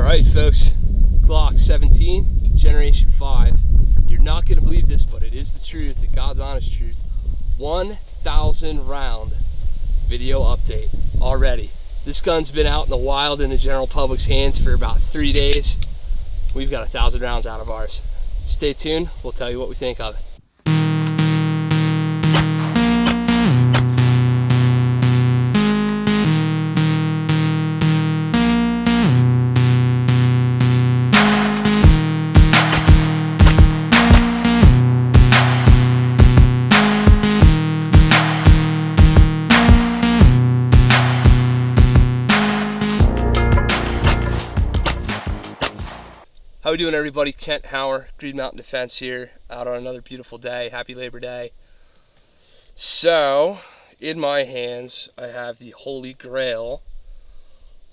Alright folks, Glock 17, Generation 5. You're not going to believe this, but it is the truth, the God's honest truth. 1,000 round video update already. This gun's been out in the wild in the general public's hands for about 3 days. We've got 1,000 rounds out of ours. Stay tuned, we'll tell you what we think of it. How we doing, everybody? Kent Hauer, Green Mountain Defense here, out on another beautiful day. Happy Labor Day. So, in my hands, I have the Holy Grail.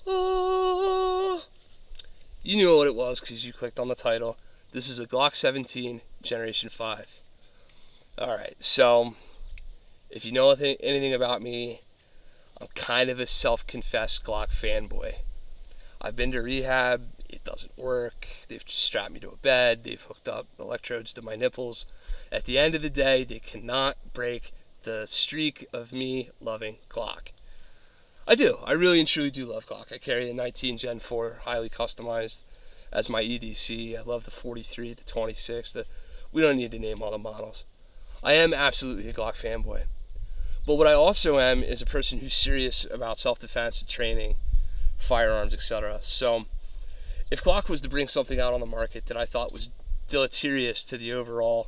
You knew what it was because you clicked on the title. This is a Glock 17 Generation 5. Alright, so, if you know anything about me, I'm kind of a self-confessed Glock fanboy. I've been to rehab. It doesn't work. They've strapped me to a bed. They've hooked up electrodes to my nipples. At the end of the day, they cannot break the streak of me loving Glock. I do. I really and truly do love Glock. I carry the 19 Gen 4 highly customized as my EDC. I love the 43, the 26. We don't need to name all the models. I am absolutely a Glock fanboy. But what I also am is a person who's serious about self-defense, training, firearms, etc. So if Glock was to bring something out on the market that I thought was deleterious to the overall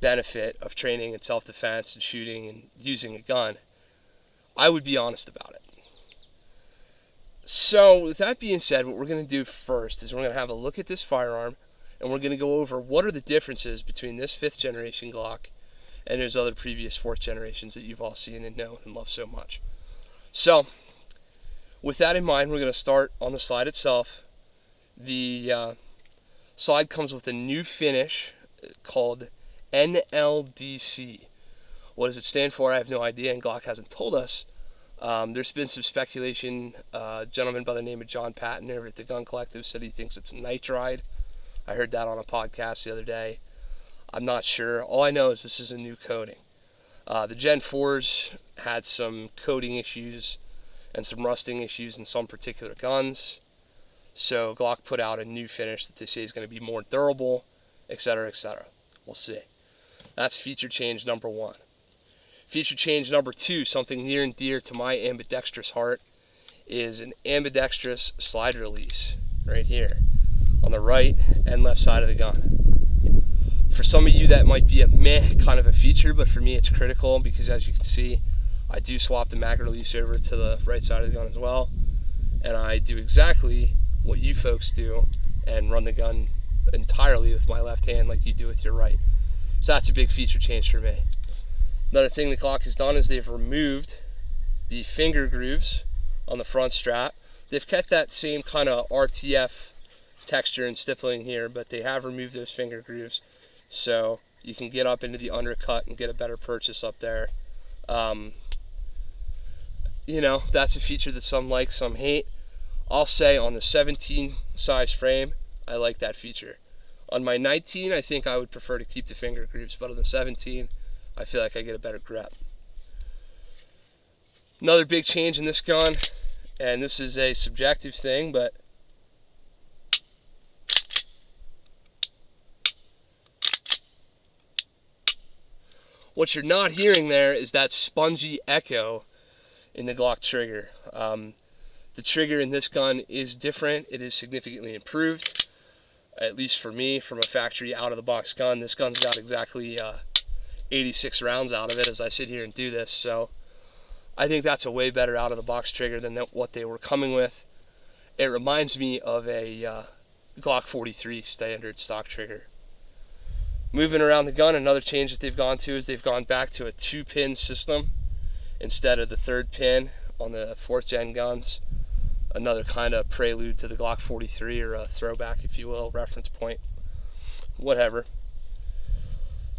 benefit of training and self-defense and shooting and using a gun, I would be honest about it. So with that being said, what we're going to do first is we're going to have a look at this firearm and we're going to go over what are the differences between this 5th generation Glock and those other previous 4th generations that you've all seen and known and loved so much. So with that in mind, we're going to start on the slide itself. The slide comes with a new finish called NLDC. What does it stand for? I have no idea, and Glock hasn't told us. There's been some speculation. A gentleman by the name of John Patton over at the Gun Collective said he thinks it's nitride. I heard that on a podcast the other day. I'm not sure. All I know is this is a new coating. The Gen 4s had some coating issues and some rusting issues in some particular guns. So Glock put out a new finish that they say is going to be more durable, etc., etc. We'll see. That's feature change number 1. Feature change number 2, something near and dear to my ambidextrous heart, is an ambidextrous slide release right here on the right and left side of the gun. For some of you that might be a meh kind of a feature, but for me it's critical because as you can see, I do swap the mag release over to the right side of the gun as well, and I do exactly what you folks do and run the gun entirely with my left hand like you do with your right. So that's a big feature change for me. Another thing the Glock has done is they've removed the finger grooves on the front strap. They've kept that same kind of RTF texture and stippling here, but they have removed those finger grooves so you can get up into the undercut and get a better purchase up there. You know, that's a feature that some like, some hate. I'll say on the 17 size frame, I like that feature. On my 19, I think I would prefer to keep the finger grooves, but on the 17, I feel like I get a better grip. Another big change in this gun, and this is a subjective thing, but what you're not hearing there is that spongy echo in the Glock Trigger. The trigger in this gun is different. It is significantly improved, at least for me, from a factory out-of-the-box gun. This gun's got exactly 86 rounds out of it as I sit here and do this, so I think that's a way better out-of-the-box trigger than what they were coming with. It reminds me of a Glock 43 standard stock trigger. Moving around the gun, another change that they've gone to is they've gone back to a 2-pin system instead of the 3rd pin on the 4th gen guns. Another kind of prelude to the Glock 43, or a throwback, if you will, reference point, whatever.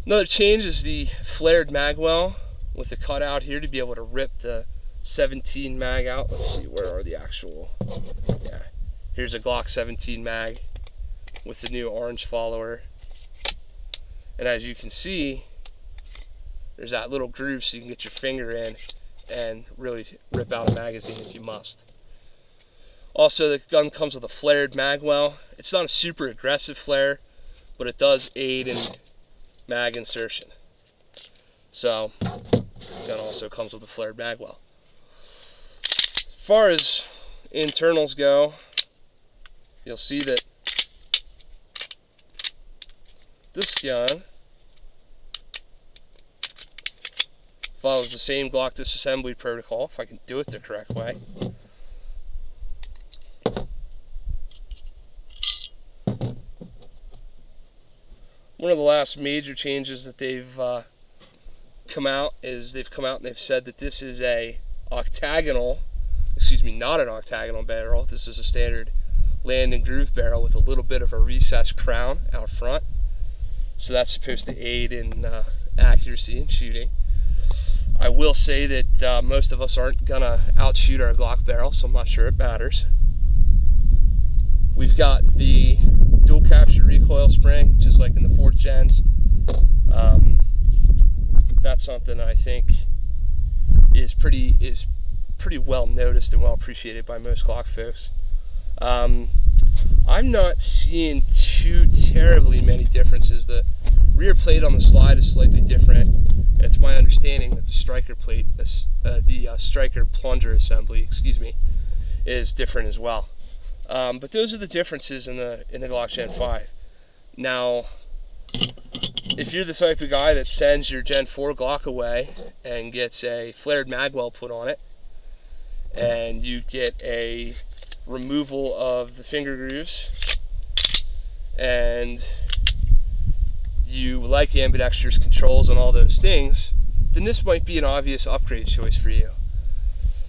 Another change is the flared Magwell with the cutout here to be able to rip the 17 mag out. Let's see, where are the actual, yeah, Here's a Glock 17 mag with the new orange follower. And as you can see, there's that little groove so you can get your finger in and really rip out a magazine if you must. Also, the gun comes with a flared Magwell. It's not a super aggressive flare, but it does aid in mag insertion. So, the gun also comes with a flared Magwell. As far as internals go, you'll see that this gun follows the same Glock disassembly protocol, if I can do it the correct way. One of the last major changes that they've come out and they've said that this is a not an octagonal barrel. This is a standard land and groove barrel with a little bit of a recessed crown out front. So that's supposed to aid in accuracy in shooting. I will say that most of us aren't gonna outshoot our Glock barrel, so I'm not sure it matters. We've got the dual capture recoil spring, just like in the 4th gens. That's something I think is pretty well noticed and well appreciated by most Glock folks. I'm not seeing too terribly many differences. The rear plate on the slide is slightly different. It's my understanding that the striker plate, the striker plunger assembly, is different as well. But those are the differences in the Glock Gen 5. Now, if you're the type of guy that sends your Gen 4 Glock away and gets a flared Magwell put on it, and you get a removal of the finger grooves, and you like ambidextrous controls and all those things, then this might be an obvious upgrade choice for you.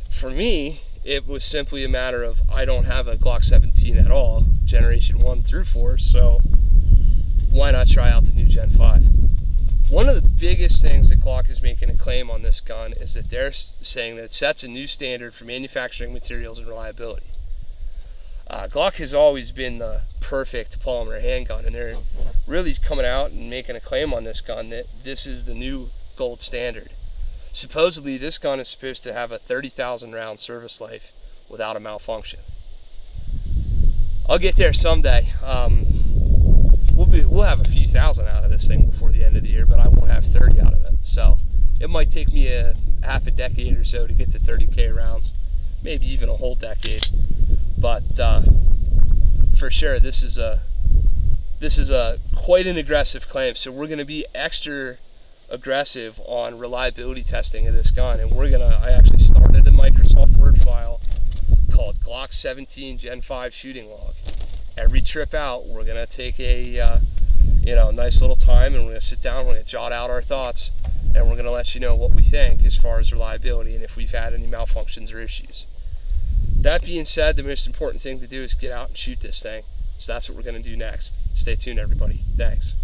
For me, it was simply a matter of I don't have a Glock 17 at all, generation 1 through 4, so why not try out the new Gen 5? One of the biggest things that Glock is making a claim on this gun is that they're saying that it sets a new standard for manufacturing materials and reliability. Glock has always been the perfect polymer handgun, and they're really coming out and making a claim on this gun that this is the new gold standard. Supposedly, this gun is supposed to have a 30,000 round service life without a malfunction. I'll get there someday. We'll have a few thousand out of this thing before the end of the year, but I won't have 30 out of it. So it might take me a half a decade or so to get to 30K rounds, maybe even a whole decade. But for sure, this is a quite an aggressive claim. So we're going to be extra aggressive on reliability testing of this gun, and I actually started a Microsoft Word file called Glock 17 Gen 5 shooting log. Every trip out, we're going to take a nice little time, and we're going to sit down, we're going to jot out our thoughts, and we're going to let you know what we think as far as reliability and if we've had any malfunctions or issues. That being said, the most important thing to do is get out and shoot this thing. So that's what we're going to do next. Stay tuned, everybody. Thanks.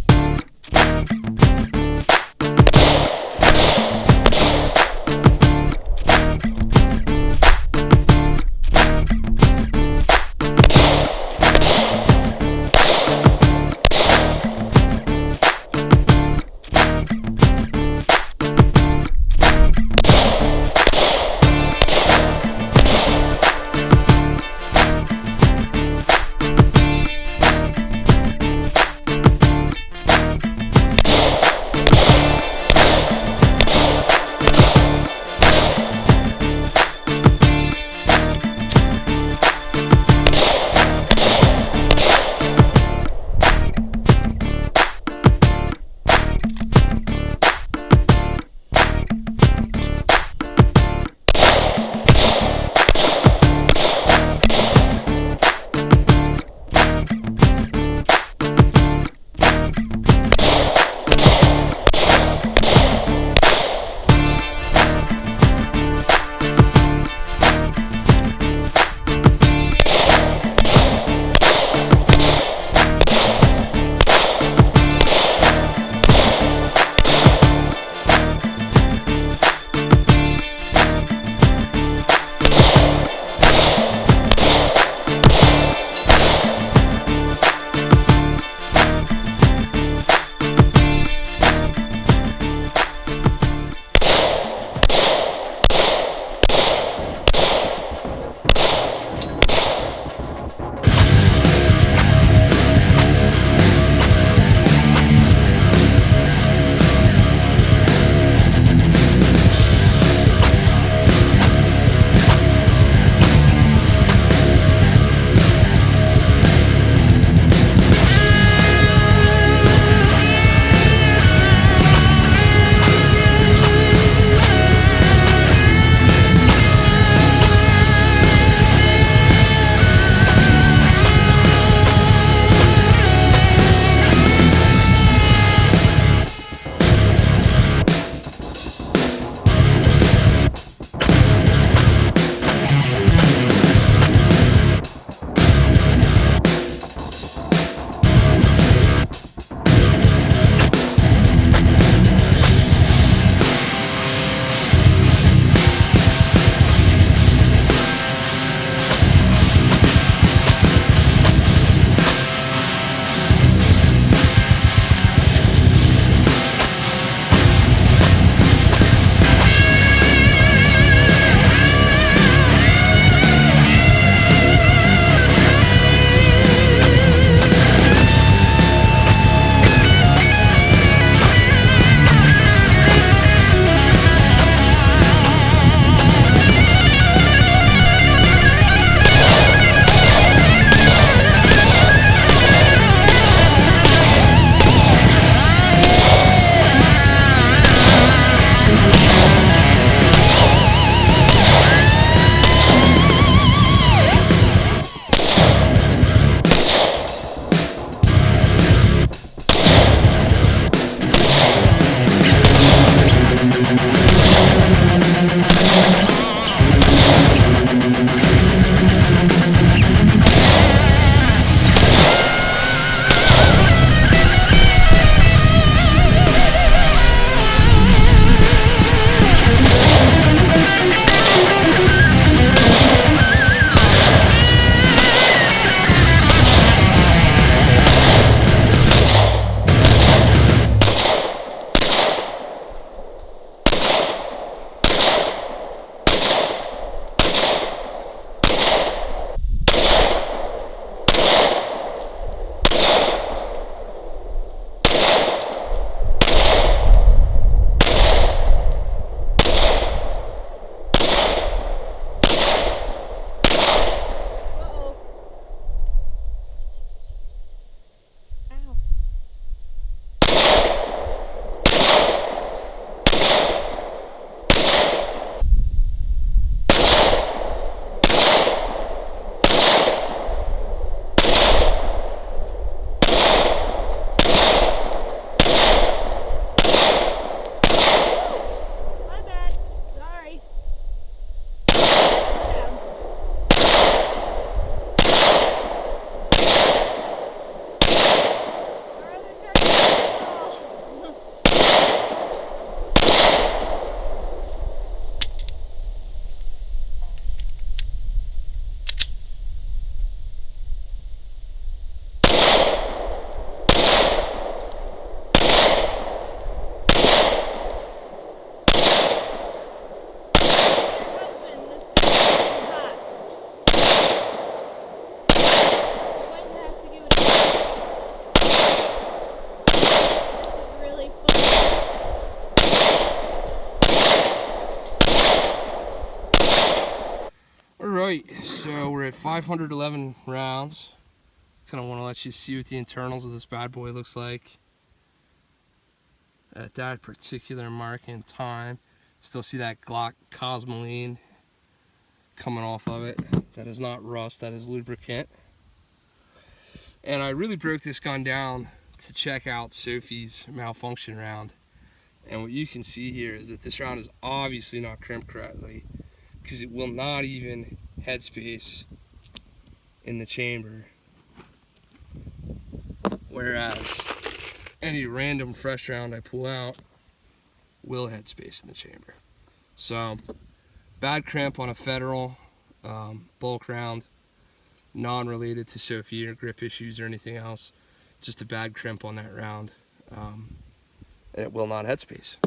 Alright, so we're at 511 rounds. Kind of want to let you see what the internals of this bad boy looks like at that particular mark in time. Still see that Glock Cosmoline coming off of it. That is not rust, that is lubricant. And I really broke this gun down to check out Sophie's Malfunction Round. And what you can see here is that this round is obviously not crimped correctly, because it will not even headspace in the chamber. Whereas any random fresh round I pull out will headspace in the chamber. So, bad crimp on a Federal bulk round, non-related to Sophie or grip issues or anything else. Just a bad crimp on that round, and it will not headspace.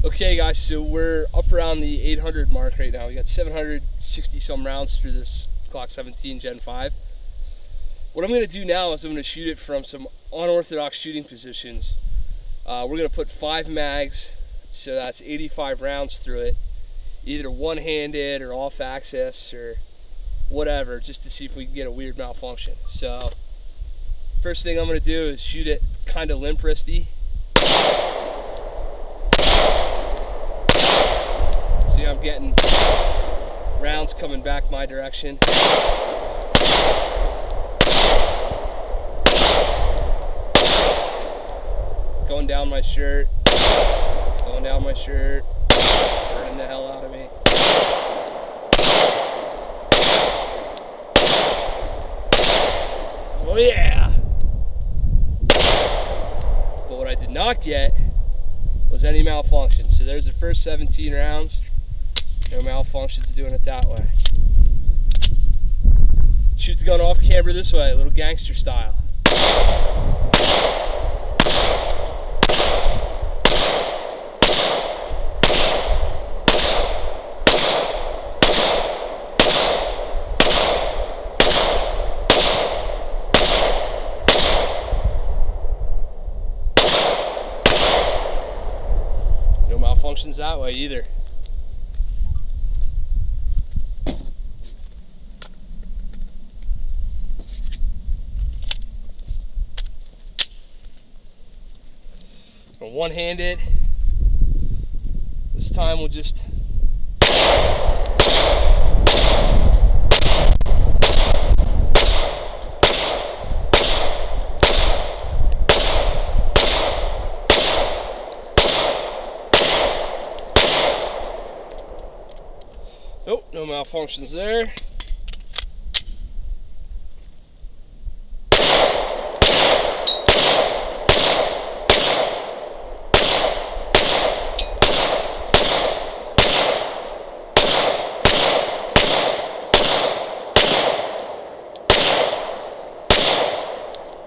Okay guys, so we're up around the 800 mark right now. We got 760 some rounds through this Glock 17 Gen 5. What I'm going to do now is I'm going to shoot it from some unorthodox shooting positions. We're going to put 5 mags, so that's 85 rounds through it, either one-handed or off-axis or whatever, just to see if we can get a weird malfunction. So first thing I'm going to do is shoot it kind of limp wristy. See, I'm getting rounds coming back my direction. Going down my shirt, burning the hell out of me. Oh yeah! But what I did not get was any malfunction. So there's the first 17 rounds. No malfunctions doing it that way. Shoot the gun off camber this way, a little gangster style. malfunctions that way either. One-handed. This time we'll just oh, no malfunctions there.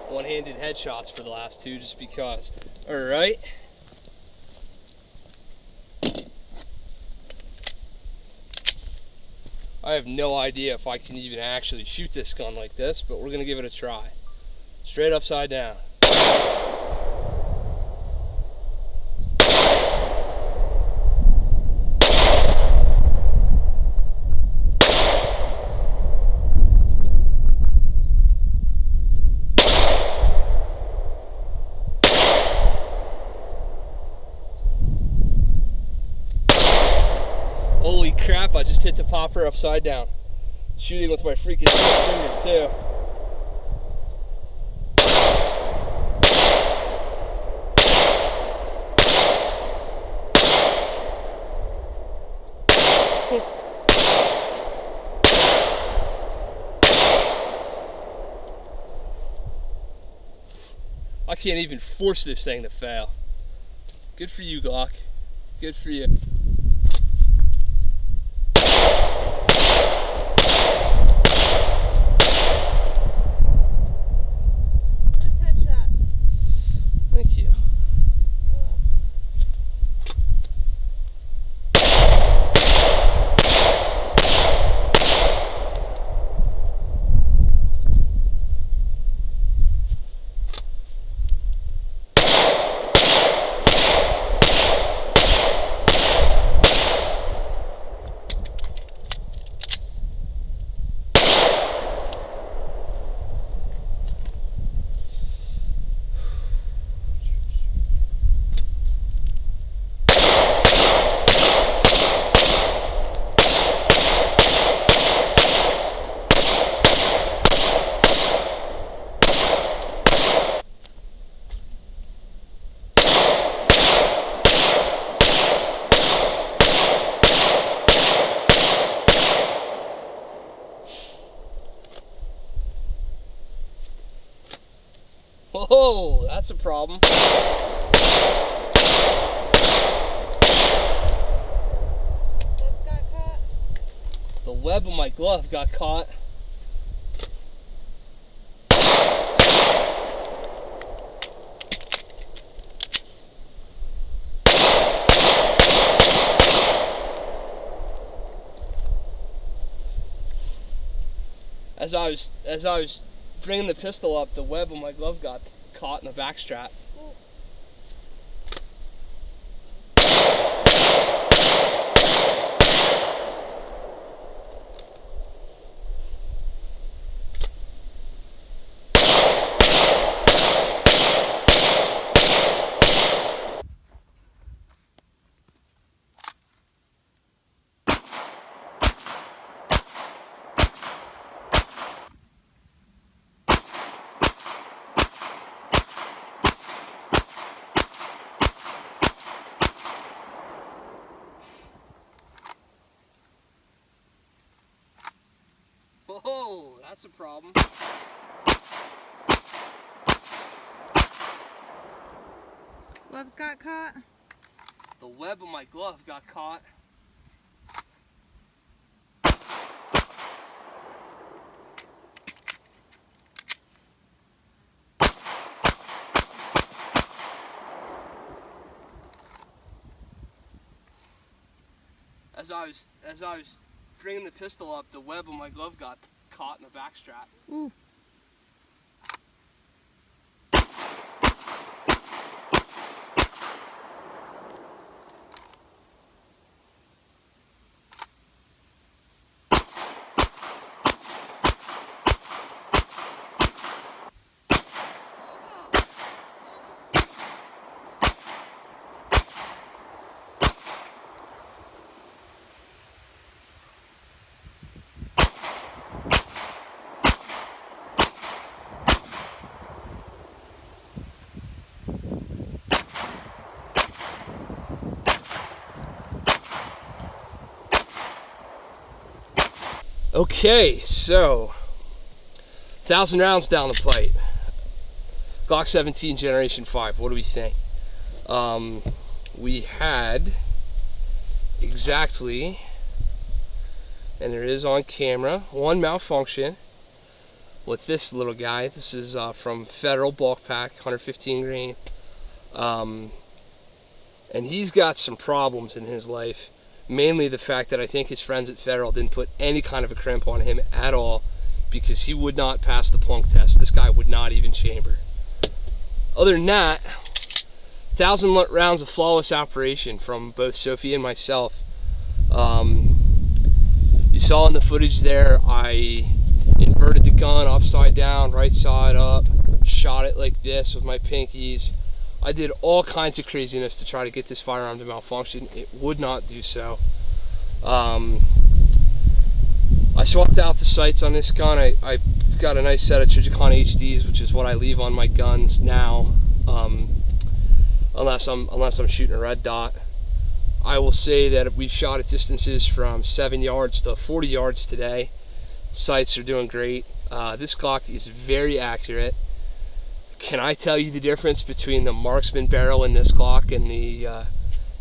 One-handed headshots for the last two just because. Alright. I have no idea if I can even actually shoot this gun like this, but we're going to give it a try. Straight upside down. Holy crap, I just hit the popper upside down. Shooting with my freaking finger too. I can't even force this thing to fail. Good for you, Glock. Good for you. Thank you. Whoa, that's a problem. Gloves got caught. The web of my glove got caught. As I was bringing the pistol up, the web of my glove got caught in the back strap. Ooh. Whoa, that's a problem. Gloves got caught. The web of my glove got caught. As I was bringing the pistol up, the web of my glove got caught in the back strap. Ooh. Okay, so 1,000 rounds down the pipe. Glock 17 Generation 5. What do we think? We had exactly, and there is on camera, one malfunction with this little guy. This is from Federal Bulk Pack, 115 grain. And he's got some problems in his life. Mainly the fact that I think his friends at Federal didn't put any kind of a crimp on him at all, because he would not pass the plunk test. This guy would not even chamber. Other than that, 1,000 rounds of flawless operation from both Sophie and myself. You saw in the footage there, I inverted the gun upside down, right side up, shot it like this with my pinkies. I did all kinds of craziness to try to get this firearm to malfunction. It would not do so. I swapped out the sights on this gun. I've got a nice set of Trigicon HDs, which is what I leave on my guns now, unless I'm shooting a red dot. I will say that we shot at distances from 7 yards to 40 yards today. Sights are doing great. This Glock is very accurate. Can I tell you the difference between the marksman barrel in this Glock and the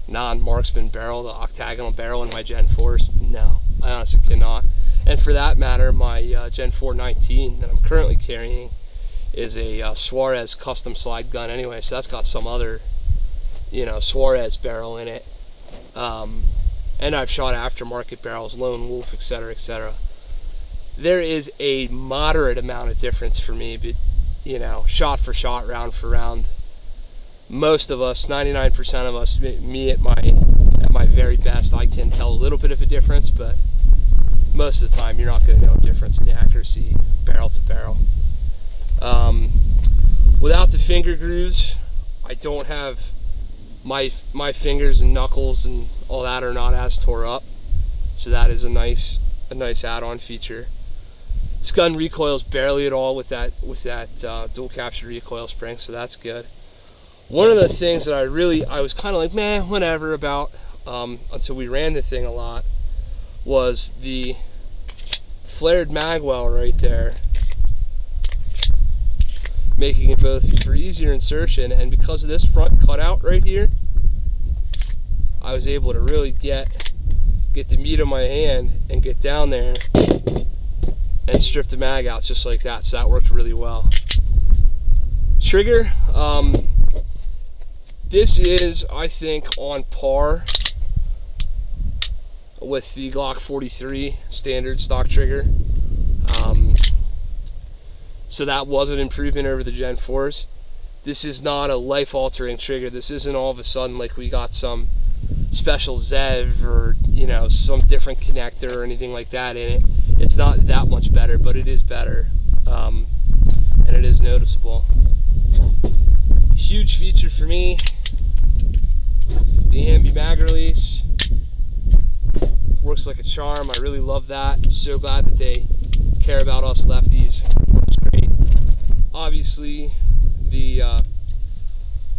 non-marksman barrel, the octagonal barrel in my Gen 4s? No, I honestly cannot. And for that matter, my Gen 4 19 that I'm currently carrying is a Suarez custom slide gun anyway, so that's got some other, Suarez barrel in it. And I've shot aftermarket barrels, Lone Wolf, etc., etc. There is a moderate amount of difference for me, but shot for shot, round for round, most of us, 99% of us, me at my very best, I can tell a little bit of a difference, but most of the time you're not going to know a difference in the accuracy barrel to barrel. Without the finger grooves, I don't have my fingers and knuckles and all that are not as tore up, so that is a nice add-on feature. This gun recoils barely at all with that dual capture recoil spring, so that's good. One of the things that I was kind of like, meh, whatever about, until we ran the thing a lot, was the flared Magwell right there, making it both for easier insertion, and because of this front cutout right here, I was able to really get the meat of my hand and get down there and strip the mag out just like that, so that worked really well. Trigger, this is, I think, on par with the Glock 43 standard stock trigger. So that was an improvement over the Gen 4s. This is not a life-altering trigger. This isn't all of a sudden like we got some special ZEV or some different connector or anything like that in it. It's not that much better, but it is better, and it is noticeable. Huge feature for me, the Ambi mag release. Works like a charm. I really love that. I'm so glad that they care about us lefties. Works great. Obviously, the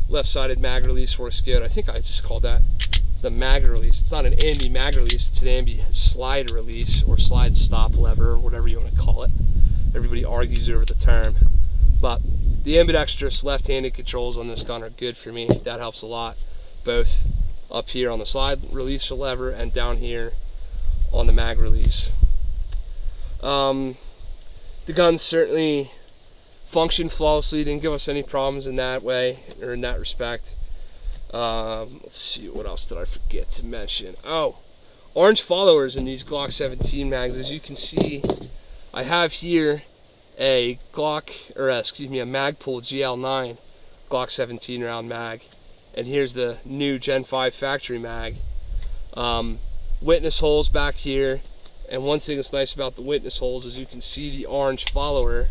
left-sided mag release works good. I think I just called that the mag release. It's not an Ambi mag release, it's an Ambi slide release or slide stop lever, or whatever you want to call it. Everybody argues over the term. But the Ambidextrous left-handed controls on this gun are good for me. That helps a lot, both up here on the slide release lever and down here on the mag release. The gun certainly functioned flawlessly, didn't give us any problems in that way, or in that respect. Let's see, what else did I forget to mention? Oh, orange followers in these Glock 17 mags. As you can see, I have here a Magpul GL9 Glock 17 round mag, and here's the new Gen 5 factory mag. Witness holes back here, and one thing that's nice about the witness holes is you can see the orange follower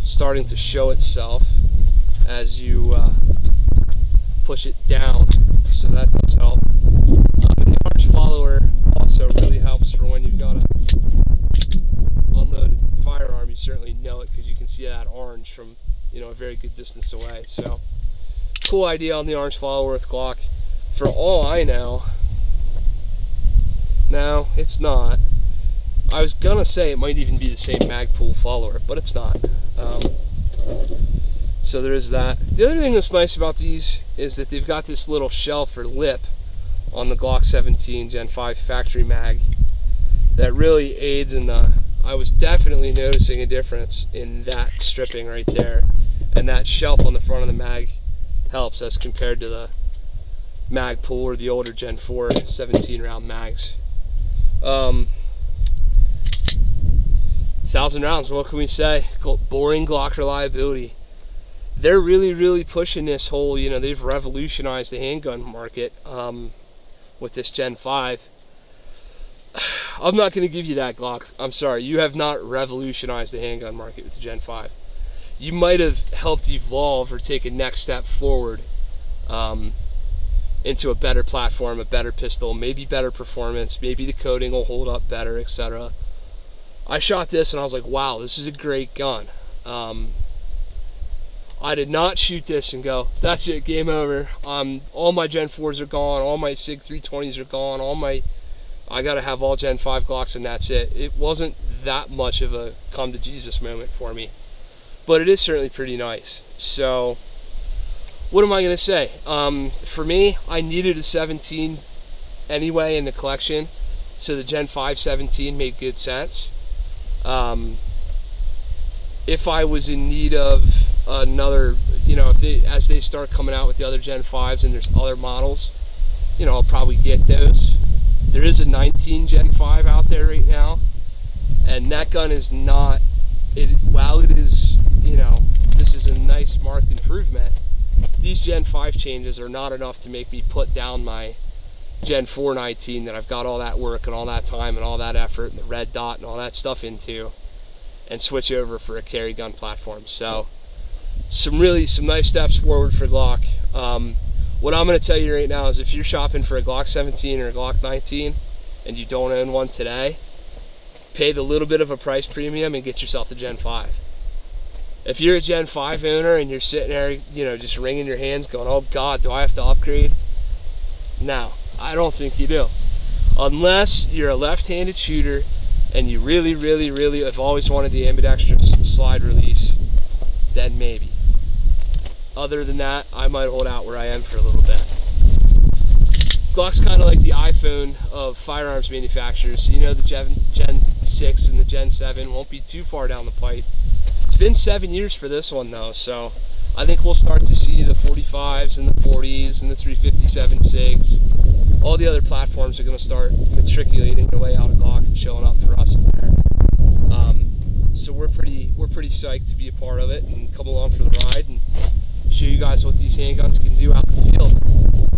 starting to show itself as you push it down, so that does help. And the orange follower also really helps for when you've got a unloaded firearm. You certainly know it because you can see that orange from a very good distance away. So cool idea on the orange follower with Glock. For all I know, no, it's not. I was gonna say it might even be the same Magpool follower, but it's not. So there is that. The other thing that's nice about these is that they've got this little shelf or lip on the Glock 17 Gen 5 factory mag that really aids in the, I was definitely noticing a difference in that stripping right there. And that shelf on the front of the mag helps as compared to the Magpool or the older Gen 4 17 round mags. 1,000 rounds, what can we say? Boring Glock reliability. They're really pushing this whole, you know, they've revolutionized the handgun market with this Gen 5. I'm not going to give you that, Glock. I'm sorry. You have not revolutionized the handgun market with the Gen 5. You might have helped evolve or take a next step forward into a better platform, a better pistol, maybe better performance, maybe the coating will hold up better, etc. I shot this and I was like, wow, this is a great gun. I did not shoot this and go, that's it, game over. All my Gen 4s are gone, all my SIG 320s are gone, I gotta have all Gen 5 Glocks and that's it. It wasn't that much of a come to Jesus moment for me, but it is certainly pretty nice. So, what am I gonna say? For me, I needed a 17 anyway in the collection, so the Gen 5 17 made good sense. If I was in need of another, you know, as they start coming out with the other Gen 5s and there's other models, you know, I'll probably get those. There is a 19 Gen 5 out there right now, and that gun is not, while it is, you know, this is a nice marked improvement, these Gen 5 changes are not enough to make me put down my Gen 4 19 that I've got all that work and all that time and all that effort and the red dot and all that stuff into, and switch over for a carry gun platform. So some nice steps forward for Glock. What I'm going to tell you right now is if you're shopping for a Glock 17 or a Glock 19 and you don't own one today, pay the little bit of a price premium and get yourself the Gen 5. If you're a Gen 5 owner and you're sitting there, you know, just wringing your hands going, oh God, do I have to upgrade? No, I don't think you do. Unless you're a left-handed shooter and you really have always wanted the Ambidextrous slide release, then maybe. Other than that, I might hold out where I am for a little bit. Glock's kind of like the iPhone of firearms manufacturers. You know, the Gen 6 and the Gen 7 won't be too far down the pipe. It's been 7 years for this one though, so I think we'll start to see the 45s and the 40s and the 357 SIGs. All the other platforms are going to start matriculating their way out of Glock and showing up for us there. So we're pretty psyched to be a part of it and come along for the ride and show you guys what these handguns can do out in the field.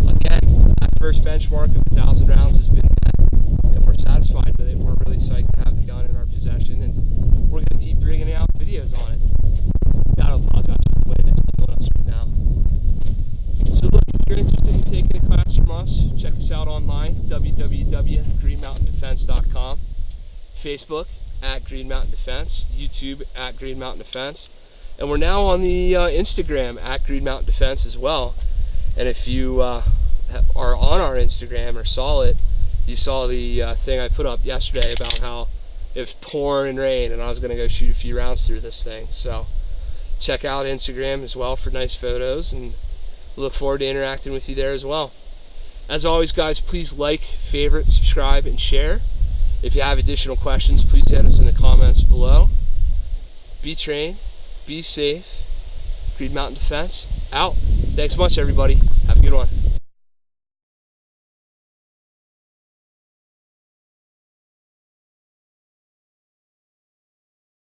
Again, that first benchmark of 1,000 rounds has been met, and we're satisfied with it. We're really psyched to have the gun in our possession, and we're going to keep bringing out videos on it. Gotta apologize for the wind, it's killing us right now. So look, if you're interested in taking a class from us, check us out online, www.greenmountaindefense.com, Facebook at Green Mountain Defense, YouTube at Green Mountain Defense, and we're now on the Instagram at Green Mountain Defense as well. And if you are on our Instagram or saw it, you saw the thing I put up yesterday about how it was pouring rain and I was going to go shoot a few rounds through this thing. So check out Instagram as well for nice photos, and look forward to interacting with you there as well. As always, guys, please like, favorite, subscribe, and share. If you have additional questions, please hit us in the comments below. Be trained, be safe. Green Mountain Defense, out. Thanks much, everybody. Have a good one.